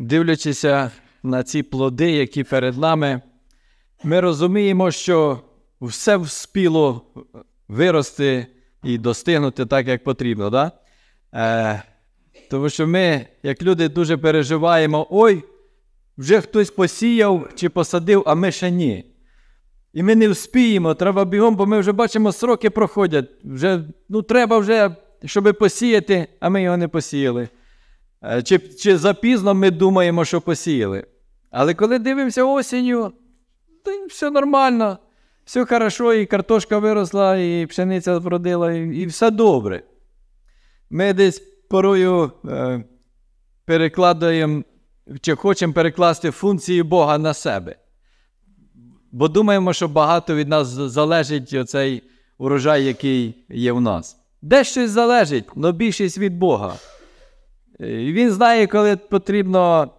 дивлячися на ці плоди, які перед нами, ми розуміємо, що все вспіло вирости і достигнути так, як потрібно. Да? Тому що ми, як люди, дуже переживаємо, ой, вже хтось посіяв чи посадив, а ми ще ні. І ми не вспіємо, треба бігом, бо ми вже бачимо, сроки проходять. Вже, треба вже, щоб посіяти, а ми його не посіяли. Чи запізно ми думаємо, що посіяли. Але коли дивимося осінню, то все нормально, все хорошо, і картошка виросла, і пшениця вродила, і все добре. Ми десь порою перекладаємо, чи хочемо перекласти функції Бога на себе. Бо думаємо, що багато від нас залежить оцей урожай, який є в нас. Де щось залежить, але більшість від Бога. І Він знає, коли потрібно,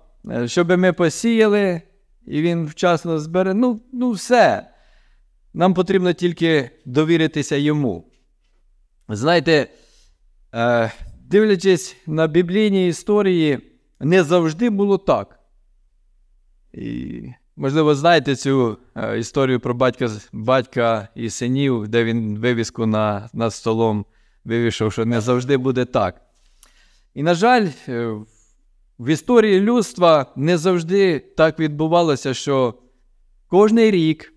щоб ми посіяли, і Він вчасно збере. Все. Нам потрібно тільки довіритися Йому. Знаєте, дивлячись на біблійні історії, не завжди було так. І, можливо, знаєте цю історію про батька і синів, де він вивіску над столом вивішав, що не завжди буде так. І, на жаль, в історії людства не завжди так відбувалося, що кожний рік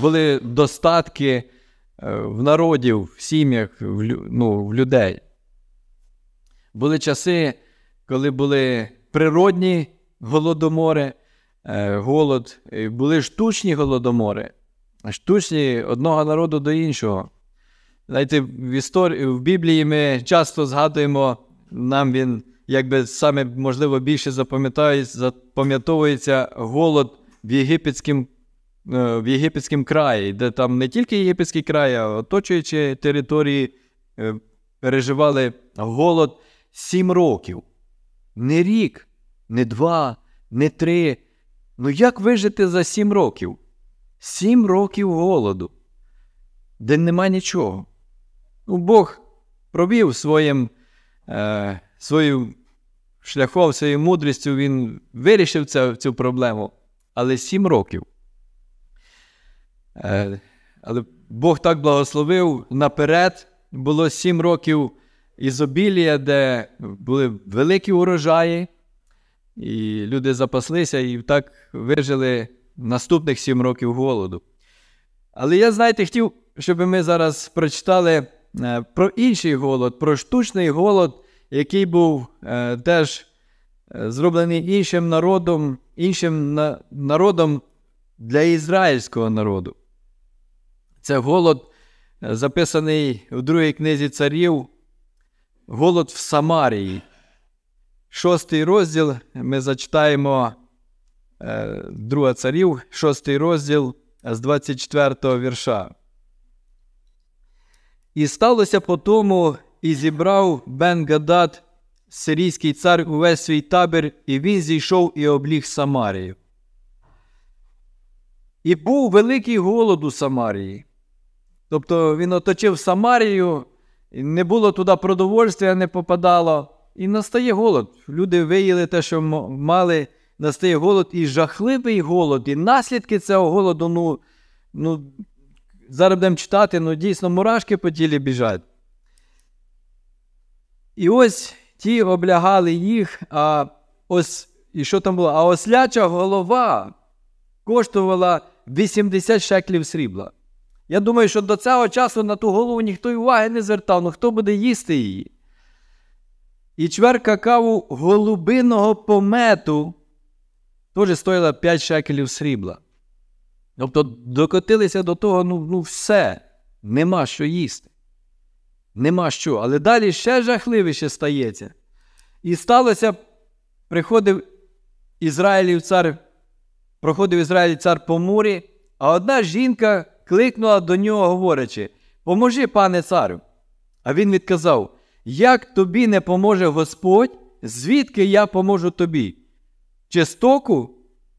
були достатки в народів, в сім'ях, в людей. Були часи, коли були природні голодомори, голод, були штучні голодомори, штучні одного народу до іншого. Знаєте, в Біблії ми часто згадуємо, нам він, якби саме, можливо, більше запам'ятовується голод в єгипетському краї, де там не тільки єгипетський край, а оточуючі території переживали голод 7 років. Не рік, не 2, не 3. Як вижити за 7 років? 7 років голоду, де нема нічого. Бог провів своїм шляхом, своєю мудрістю, Він вирішив цю проблему. Але 7 років. Але Бог так благословив наперед. Було 7 років ізобілія, де були великі урожаї, і люди запаслися, і так вижили наступних 7 років голоду. Але я, знаєте, хотів, щоб ми зараз прочитали про інший голод, про штучний голод, який був теж зроблений іншим народом для ізраїльського народу. Це голод, записаний у 2 книзі царів, голод в Самарії. 6 розділ, ми зачитаємо 2 царів, 6 розділ з 24 вірша. «І сталося по тому, і зібрав Бен-Гадад, сирійський цар, увесь свій табір, і він зійшов і обліг Самарію. І був великий голод у Самарії». Тобто він оточив Самарію, не було туди продовольствия, не попадало. І настає голод. Люди виїли те, що мали, настає голод. І жахливий голод. І наслідки цього голоду, зараз будемо читати, дійсно мурашки по тілі біжать. І ось ті облягали їх, і що там було? А осляча голова коштувала 80 шеклів срібла. Я думаю, що до цього часу на ту голову ніхто й уваги не звертав, хто буде їсти її? І чверть какаву голубиного помету теж стоїла 5 шекелів срібла. Тобто докотилися до того, все, нема що їсти. Нема що. Але далі ще жахливіше стається. І сталося, проходив Ізраїлів цар по морі, а одна жінка кликнула до нього, говорячи: «Поможи, пане царю». А він відказав: «Як тобі не поможе Господь, звідки я поможу тобі? Чи з току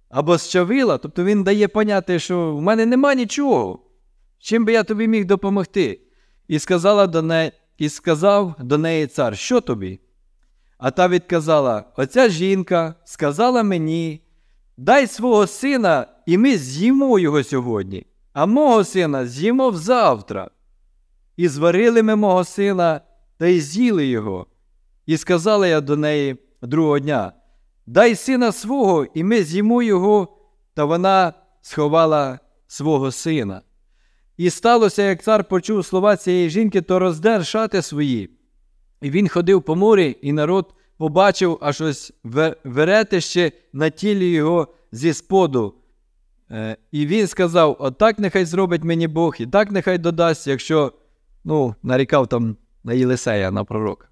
або з чавила?» Тобто він дає поняти, що в мене нема нічого. Чим би я тобі міг допомогти? І сказав до неї цар: «Що тобі?» А та відказала: оця жінка сказала мені: дай свого сина, і ми з'їмо його сьогодні, а мого сина з'їмо взавтра. І зварили ми мого сина, та й з'їли його. І сказала я до неї другого дня: дай сина свого, і ми з'їмо його. Та вона сховала свого сина. І сталося, як цар почув слова цієї жінки, то роздер шати свої. І він ходив по морі, і народ побачив аж ось веретище на тілі його зі споду. І він сказав: отак нехай зробить мені Бог, і так нехай додасть, якщо, нарікав там на Єлисея, на пророка.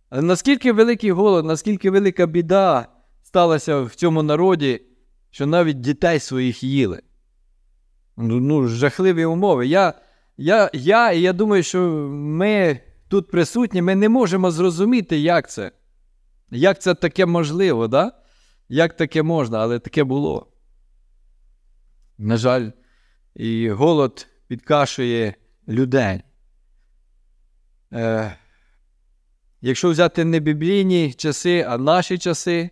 Але наскільки великий голод, наскільки велика біда сталася в цьому народі, що навіть дітей своїх їли. Жахливі умови. Я думаю, що ми тут присутні, ми не можемо зрозуміти, як це. Як це таке можливо, да? Як таке можна, але таке було. На жаль, і голод підкашує людей. Якщо взяти не біблійні часи, а наші часи,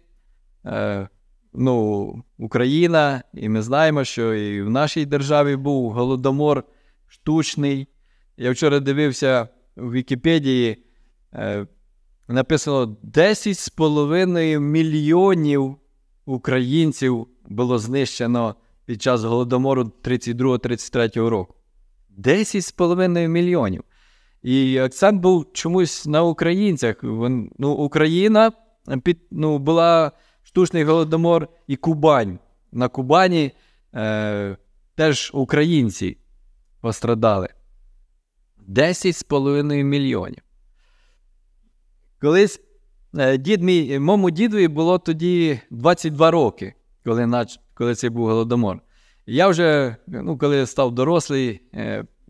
Україна, і ми знаємо, що і в нашій державі був голодомор штучний. Я вчора дивився в Вікіпедії, написано 10,5 мільйонів українців було знищено під час голодомору 32-33 року. 10,5 мільйонів. І акцент був чомусь на українцях. Україна була штучний голодомор, і Кубань. На Кубані теж українці пострадали. 10,5 мільйонів. Колись моєму дідові було тоді 22 роки, коли це був голодомор. І я вже, коли став дорослий,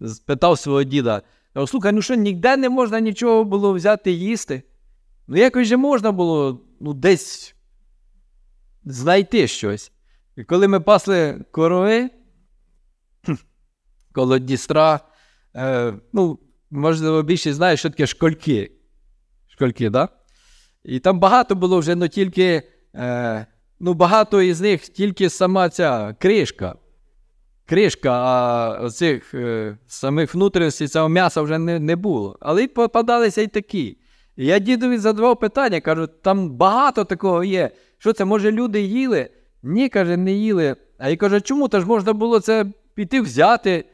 спитав свого діда: слухай, що ніде не можна нічого було взяти їсти? Якось же можна було десь знайти щось. І коли ми пасли корови коло Дністра, можливо, більшість знає, що таке школьки. Школьки, так? Да? І там багато було вже, тільки, багато із них тільки сама ця кришка. А оцих самих внутрішніх цього м'яса вже не було. Але й попадалися й такі. І я дідові задавав питання, кажу: там багато такого є. Що це, може, люди їли? Ні, каже, не їли. А я кажу: чому? Та ж можна було це піти взяти.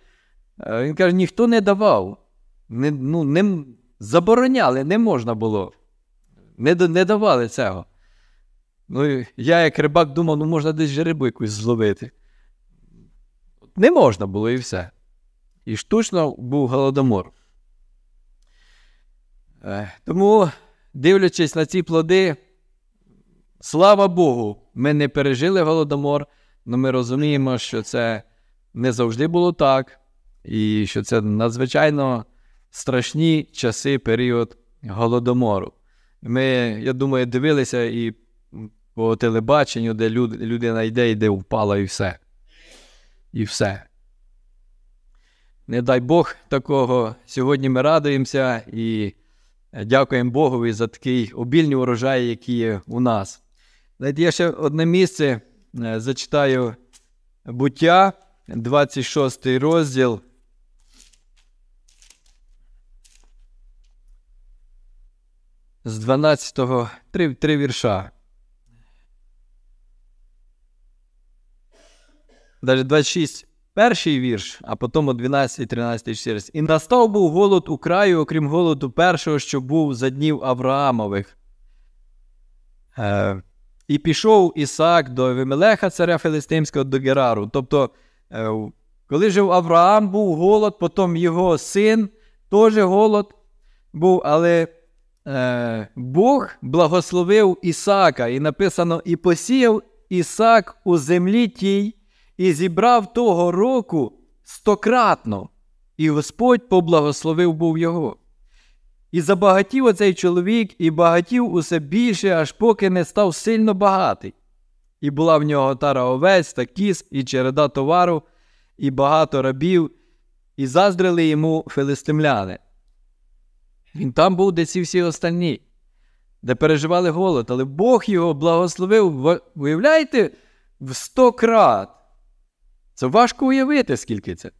Він каже: ніхто не давав. Не забороняли, не можна було. Не давали цього. Я як рибак думав, можна десь же рибу якусь зловити. Не можна було, і все. І штучно був голодомор. Тому, дивлячись на ці плоди, слава Богу, ми не пережили голодомор, але ми розуміємо, що це не завжди було так, і що це надзвичайно страшні часи, період голодомору. Ми, я думаю, дивилися і по телебаченню, де людина йде, де впала, і все. І все. Не дай Бог такого. Сьогодні ми радуємося і дякуємо Богові за такий обільний урожай, який є у нас. Знаєте, я ще одне місце зачитаю. Буття, 26 розділ. З 12-го, три вірша. Далі 26, перший вірш, а потім 12, 13, 14. «І настав був голод у краю, окрім голоду першого, що був за днів Авраамових. І пішов Ісаак до Авімелеха, царя Филистимського, до Герару». Тобто, коли жив Авраам, був голод, потім його син, теж голод був, але Бог благословив Ісаака. І написано: «І посіяв Ісаак у землі тій, і зібрав того року 100-кратно, і Господь поблагословив був його. І забагатів оцей чоловік, і багатів усе більше, аж поки не став сильно багатий. І була в нього отара овець та кіз, і череда товару, і багато рабів, і заздрили йому филистимляни». Він там був, де ці всі остальні. де переживали голод, але Бог його благословив, уявляєте, в 100 крат. Це важко уявити, скільки це.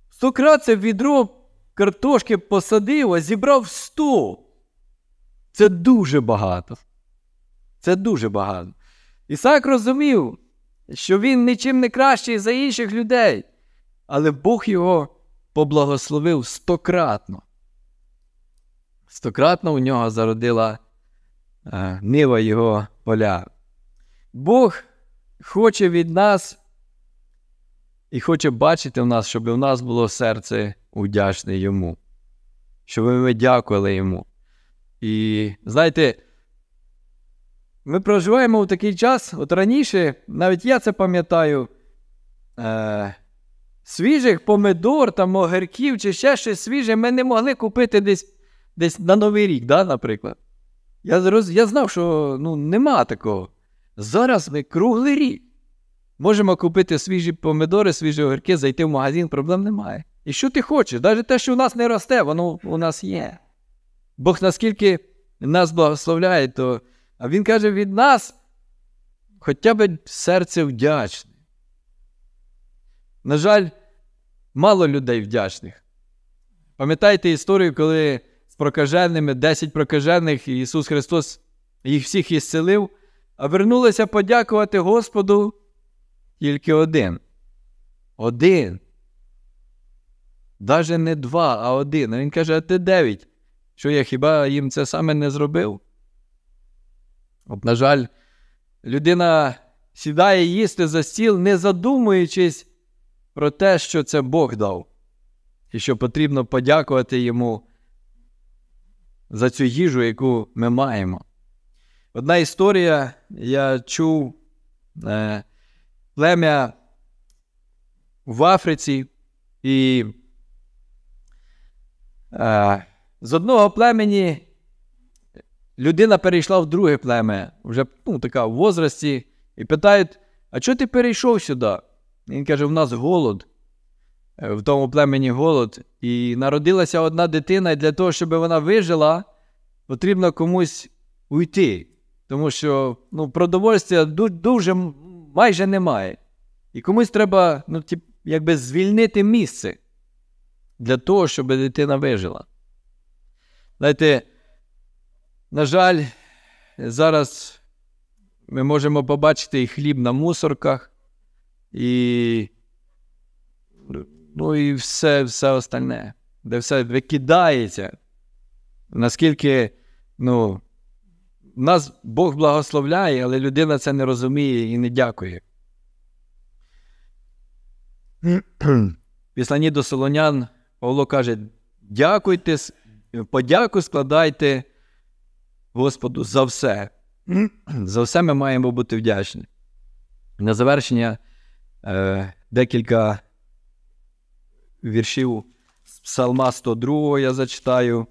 100 крат це відро картошки посадив, а зібрав 100. Це дуже багато. Це дуже багато. Ісаак розумів, що він нічим не кращий за інших людей, але Бог його поблагословив 100-кратно. 100-кратно у нього зародила нива його поля. Бог хоче від нас і хоче бачити в нас, щоб у нас було серце вдячне йому. Щоб ми дякували йому. І, знаєте, ми проживаємо в такий час, от раніше, навіть я це пам'ятаю, свіжих помидор, там, огірків чи ще щось свіже ми не могли купити десь на Новий рік, да, наприклад. Я знав, що нема такого. Зараз ми круглий рік можемо купити свіжі помидори, свіжі огірки, зайти в магазин, проблем немає. І що ти хочеш? Навіть те, що у нас не росте, воно у нас є. Бог наскільки нас благословляє, то... А він каже, від нас хоча б серце вдячне. На жаль, мало людей вдячних. Пам'ятаєте історію, коли з прокаженими, 10 прокажених, Ісус Христос їх всіх ісцелив, а вернулися подякувати Господу тільки один. Один. Даже не 2, а 1. А він каже, а ти 9. Що я хіба їм це саме не зробив? От, на жаль, людина сідає їсти за стіл, не задумуючись про те, що це Бог дав. І що потрібно подякувати йому за цю їжу, яку ми маємо. Одна історія, я чув, плем'я в Африці, і з одного племені людина перейшла в друге плем'я, вже така в возрасті, і питають, а чого ти перейшов сюди? Він каже, в нас голод, в тому племені голод, і народилася одна дитина, і для того, щоб вона вижила, потрібно комусь уйти, тому що продовольствя дуже майже немає. І комусь треба звільнити місце для того, щоб дитина вижила. Знаєте, на жаль, зараз ми можемо побачити і хліб на мусорках, і все остальне, де все викидається. Наскільки, нас Бог благословляє, але людина це не розуміє і не дякує. В Післанні до Солонян Павло каже, дякуйте, подяку складайте Господу за все. За все ми маємо бути вдячні. На завершення декілька віршів з Псалма 102 я зачитаю.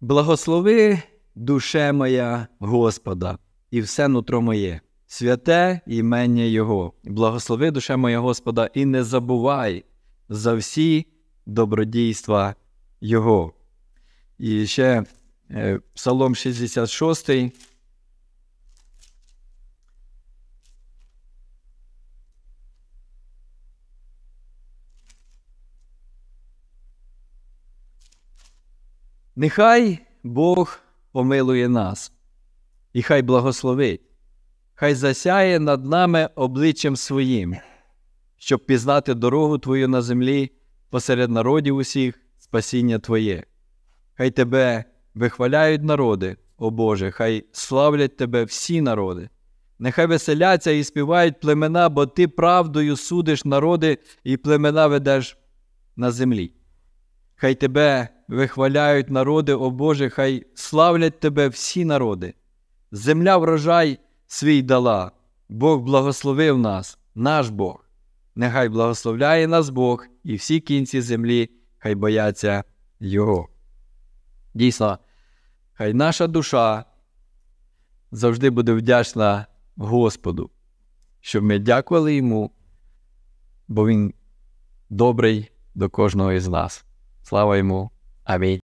Благослови, душе моя, Господа, і все нутро моє, святе імення Його. Благослови, душе моя, Господа, і не забувай за всі добродійства Його. І ще Псалом 66. Нехай Бог помилує нас, і хай благословить, хай засяє над нами обличчям своїм, щоб пізнати дорогу Твою на землі, посеред народів усіх спасіння Твоє. Хай Тебе вихваляють народи, о Боже, хай славлять Тебе всі народи. Нехай веселяться і співають племена, бо Ти правдою судиш народи і племена ведеш на землі. Хай Тебе вихваляють народи, о Боже, хай славлять Тебе всі народи. Земля врожай свій дала, Бог благословив нас, наш Бог. Нехай благословляє нас Бог, і всі кінці землі хай бояться Його. Дійсно, хай наша душа завжди буде вдячна Господу, щоб ми дякували Йому, бо Він добрий до кожного із нас. Слава йому. Амінь.